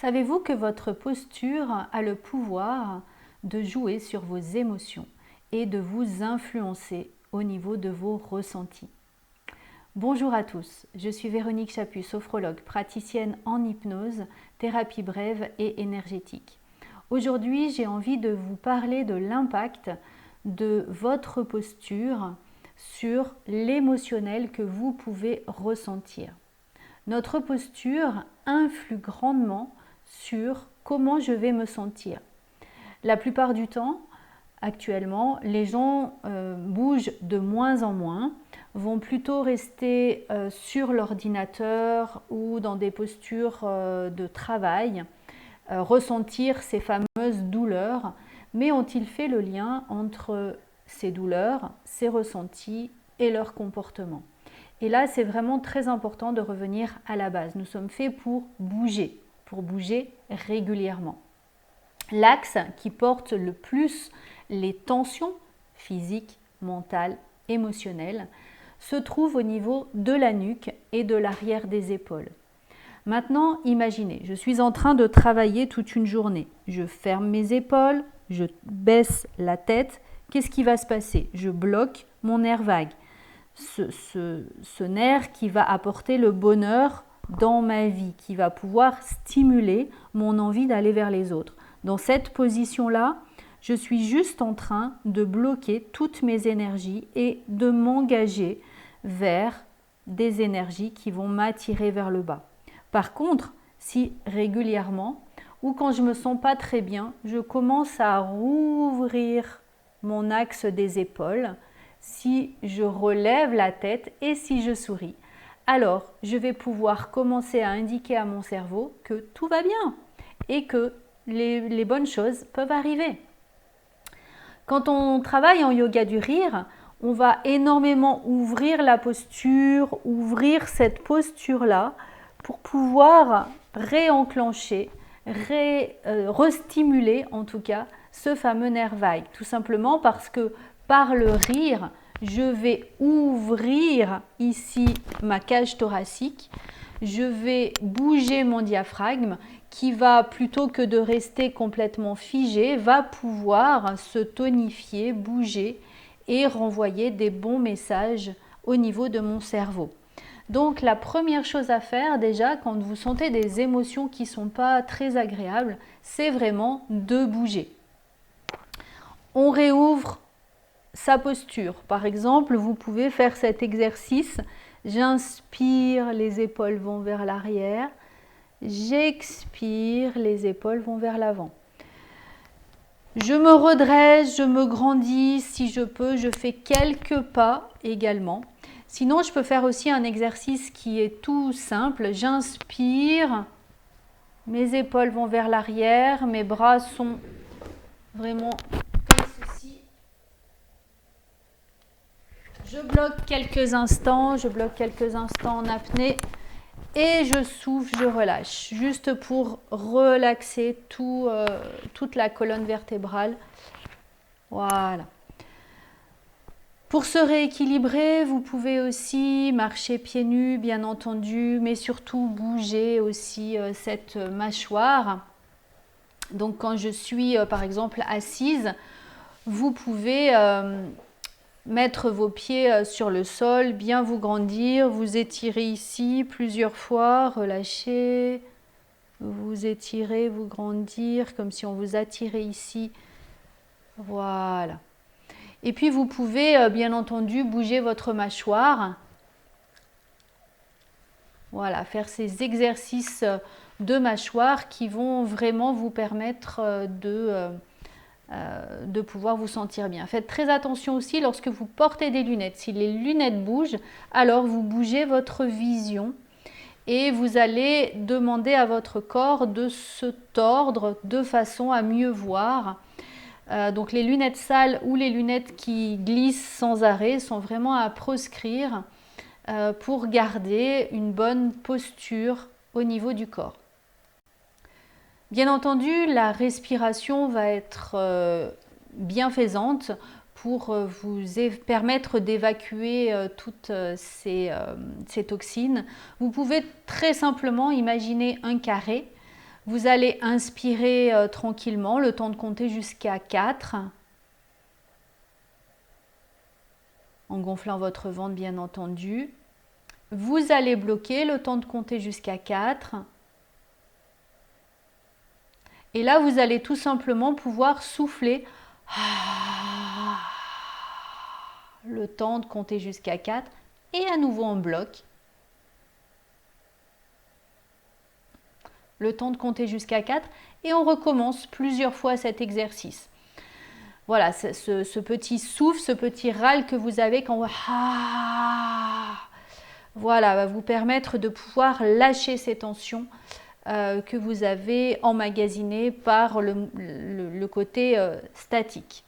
Savez-vous que votre posture a le pouvoir de jouer sur vos émotions et de vous influencer au niveau de vos ressentis? Bonjour à tous, je suis Véronique Chaput, sophrologue, praticienne en hypnose, thérapie brève et énergétique. Aujourd'hui, j'ai envie de vous parler de l'impact de votre posture sur l'émotionnel que vous pouvez ressentir. Notre posture influe grandement sur comment je vais me sentir. La plupart du temps, actuellement, les gens bougent de moins en moins, vont plutôt rester sur l'ordinateur ou dans des postures de travail, ressentir ces fameuses douleurs, mais ont-ils fait le lien entre ces douleurs, ces ressentis et leur comportement? Et là, c'est vraiment très important de revenir à la base. Nous sommes faits pour bouger régulièrement. L'axe qui porte le plus les tensions physiques, mentales, émotionnelles se trouve au niveau de la nuque et de l'arrière des épaules. Maintenant, imaginez, je suis en train de travailler toute une journée. Je ferme mes épaules, je baisse la tête. Qu'est-ce qui va se passer? Je bloque mon nerf vague. Ce nerf qui va apporter le bonheur dans ma vie, qui va pouvoir stimuler mon envie d'aller vers les autres. Dans cette position-là, je suis juste en train de bloquer toutes mes énergies et de m'engager vers des énergies qui vont m'attirer vers le bas. Par contre, si régulièrement ou quand je ne me sens pas très bien, je commence à rouvrir mon axe des épaules, si je relève la tête et si je souris, alors je vais pouvoir commencer à indiquer à mon cerveau que tout va bien et que les bonnes choses peuvent arriver. Quand on travaille en yoga du rire, on va énormément ouvrir la posture, ouvrir cette posture-là pour pouvoir réenclencher, restimuler en tout cas ce fameux nerf vague. Tout simplement parce que par le rire, je vais ouvrir ici ma cage thoracique, je vais bouger mon diaphragme qui va, plutôt que de rester complètement figé, va pouvoir se tonifier, bouger et renvoyer des bons messages au niveau de mon cerveau. Donc la première chose à faire déjà quand vous sentez des émotions qui ne sont pas très agréables, c'est vraiment de bouger. On réouvre sa posture. Par exemple, vous pouvez faire cet exercice. J'inspire, les épaules vont vers l'arrière. J'expire, les épaules vont vers l'avant. Je me redresse, je me grandis. Si je peux, je fais quelques pas également. Sinon, je peux faire aussi un exercice qui est tout simple. J'inspire, mes épaules vont vers l'arrière, mes bras sont vraiment comme ceci. Je bloque quelques instants en apnée et je souffle, je relâche, juste pour relaxer toute la colonne vertébrale. Voilà. Pour se rééquilibrer, vous pouvez aussi marcher pieds nus, bien entendu, mais surtout bouger aussi cette mâchoire. Donc quand je suis par exemple assise, vous pouvez mettre vos pieds sur le sol, bien vous grandir, vous étirer ici plusieurs fois, relâcher, vous étirer, vous grandir, comme si on vous attirait ici. Voilà. Et puis vous pouvez bien entendu bouger votre mâchoire. Voilà, faire ces exercices de mâchoire qui vont vraiment vous permettre de pouvoir vous sentir bien. Faites très attention aussi lorsque vous portez des lunettes. Si les lunettes bougent, alors vous bougez votre vision et vous allez demander à votre corps de se tordre de façon à mieux voir. Donc les lunettes sales ou les lunettes qui glissent sans arrêt sont vraiment à proscrire pour garder une bonne posture au niveau du corps. Bien entendu, la respiration va être bienfaisante pour vous permettre d'évacuer toutes ces toxines. Vous pouvez très simplement imaginer un carré. Vous allez inspirer tranquillement, le temps de compter jusqu'à 4. En gonflant votre ventre, bien entendu. Vous allez bloquer, le temps de compter jusqu'à 4. Et là, vous allez tout simplement pouvoir souffler. Le temps de compter jusqu'à 4. Et à nouveau en bloc. Le temps de compter jusqu'à 4 et on recommence plusieurs fois cet exercice. Voilà, ce petit souffle, ce petit râle que vous avez quand voilà, va vous permettre de pouvoir lâcher ces tensions que vous avez emmagasinées par le côté statique.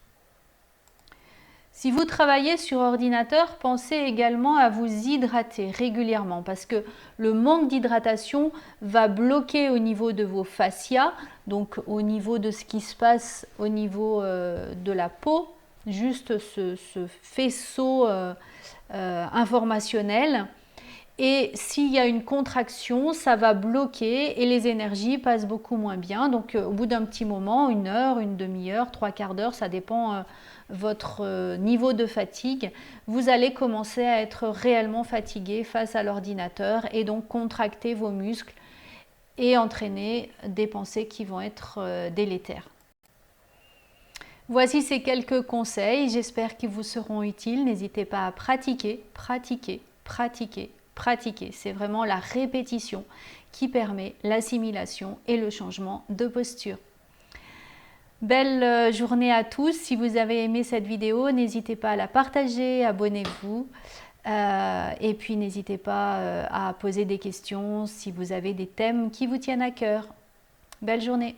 Si vous travaillez sur ordinateur, pensez également à vous hydrater régulièrement parce que le manque d'hydratation va bloquer au niveau de vos fascias, donc au niveau de ce qui se passe au niveau de la peau, juste ce faisceau informationnel. Et s'il y a une contraction, ça va bloquer et les énergies passent beaucoup moins bien. Donc au bout d'un petit moment, 1 heure, une demi-heure, 3/4 d'heure, ça dépend votre niveau de fatigue, vous allez commencer à être réellement fatigué face à l'ordinateur et donc contracter vos muscles et entraîner des pensées qui vont être délétères. Voici ces quelques conseils, j'espère qu'ils vous seront utiles. N'hésitez pas à pratiquer, pratiquer, pratiquer, pratiquer. C'est vraiment la répétition qui permet l'assimilation et le changement de posture. Belle journée à tous. Si vous avez aimé cette vidéo, n'hésitez pas à la partager, abonnez-vous. Et puis n'hésitez pas à poser des questions si vous avez des thèmes qui vous tiennent à cœur. Belle journée.